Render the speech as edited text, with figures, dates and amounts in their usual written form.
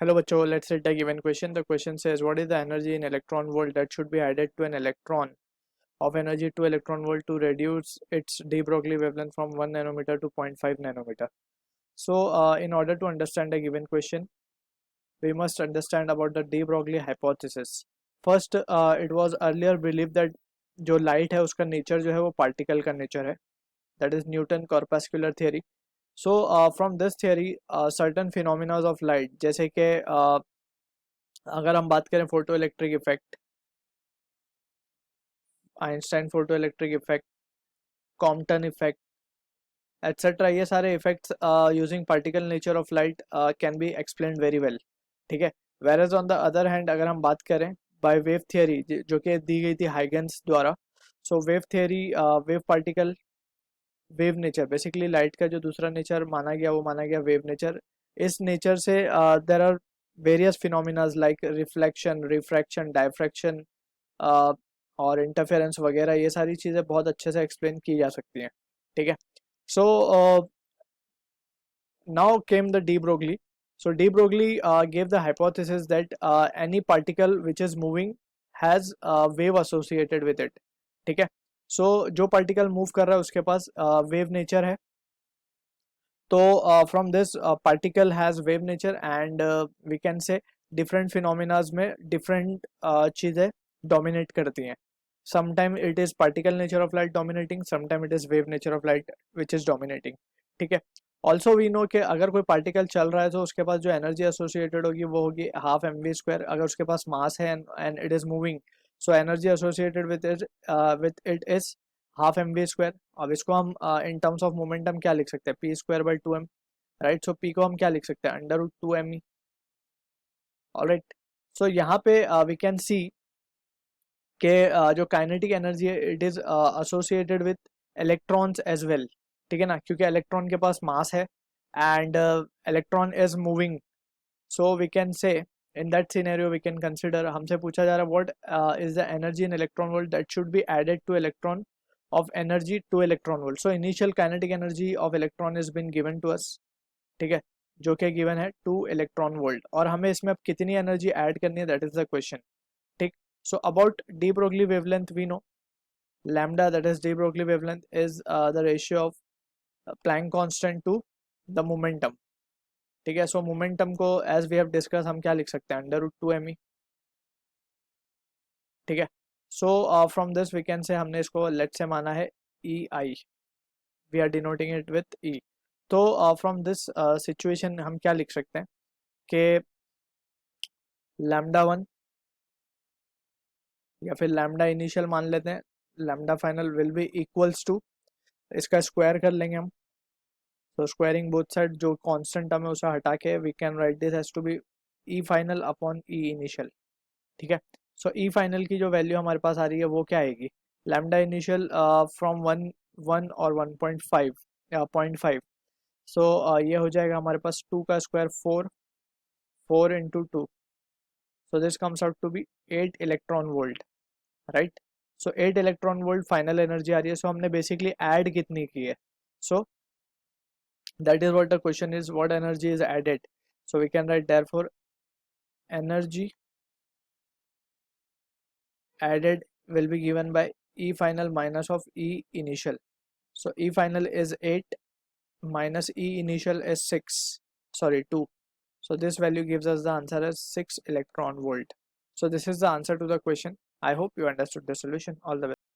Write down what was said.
Hello bachcho, let's take a given question. The question says what is the energy in electron volt that should be added to an electron of energy 2 electron volt to reduce its de Broglie wavelength from 1 nanometer to zero point 0.5 nanometer. So in order to understand a given question, we must understand about the de Broglie hypothesis. First, it was earlier believed that जो light है उसका nature जो है वो particle का nature है, that is Newton corpuscular theory. So from this theory, certain phenomena of light जैसे कि अगर हम बात करें photo electric effect, Einstein photo electric effect, Compton effect etcetera, ये सारे effects using particle nature of light can be explained very well. ठीक है. Whereas on the other hand अगर हम बात करें बाय वेव थियरी जो कि दी गई थी हाइगन्स द्वारा, so wave theory, wave particle, wave nature, basically light का जो दूसरा नेचर माना गया वो माना गया वेव नेचर. इस नेचर से there are various phenomenas like reflection, refraction, diffraction और इंटरफेरेंस वगैरह, ये सारी चीज़ें बहुत अच्छे से एक्सप्लेन की जा सकती हैं. ठीक है. सो now came the de Broglie. So de Broglie gave the hypothesis that any particle which is moving has a wave associated with it. ठीक है. So जो particle move कर रहा है उसके पास wave nature है. तो from this particle has wave nature and we can say different phenomena में different चीज़ें dominate करती हैं. Sometime it is particle nature of light dominating, sometime it is wave nature of light which is dominating. ठीक है. Also we know कि अगर कोई particle चल रहा है तो उसके पास जो एनर्जी एसोसिएटेड होगी वो होगी हाफ एम वी स्क्वायर. अगर उसके पास मास है and it is moving, so energy associated with it is half m v square. अब इसको हम इन टर्म्स ऑफ मोमेंटम क्या लिख सकते हैं, P square by 2m. Right. So P को हम क्या लिख सकते हैं, अंडर रूट 2m. ऑलराइट. सो यहाँ पे वी कैन सी के जो काइनेटिक एनर्जी है it is associated with electrons as well. ठीक है ना, क्योंकि इलेक्ट्रॉन के पास मास है and electron is moving. So we can say in that scenario we can consider, हमसे पूछा जा रहा है what is the energy in electron volt that should be added to electron of energy 2 electron volt. So initial kinetic energy of electron is been given to us. ठीक है, जो कि given है 2 इलेक्ट्रॉन वोल्ट, और हमें इसमें अब कितनी एनर्जी ऐड करनी है दैट इज द क्वेश्चन. ठीक. So about de Broglie wavelength we know lambda, that is de Broglie wavelength, is the ratio of Planck constant to the momentum. ठीक है. सो मोमेंटम को एज वी हैव डिस्कस हम क्या लिख सकते हैं, under root 2m. ठीक है. So from this we can say हमने इसको लेट से माना है E I, we are denoting it with E. तो फ्रॉम दिस सिचुएशन हम क्या लिख सकते हैं कि लैम्डा 1 या फिर लैम्डा इनिशियल मान लेते हैं, lambda final will be equals to, इसका स्क्वायर कर लेंगे हम. तो स्क्वायरिंग बोथ साइड, जो कांस्टेंट टर्म है उसे हटा के we can write this as to be E final upon E initial. ठीक है. सो ई फाइनल की जो वैल्यू हमारे पास आ रही है वो क्या आएगी, लैम्डा इनिशियल फ्रॉम 1 और 1.5 0.5. सो ये हो जाएगा हमारे पास 2 का square 4, 4 into 2. So this comes out to be 8 electron volt. Right. So 8 electron volt final energy आ रही है. सो हमने बेसिकली ऐड कितनी की है, सो that is what the question is, what energy is added. So we can write therefore energy added will be given by E final minus of E initial. So E final is 8 minus E initial is 6, sorry 2. So this value gives us the answer as 6 electron volt. So this is the answer to the question. I hope you understood the solution. All the best.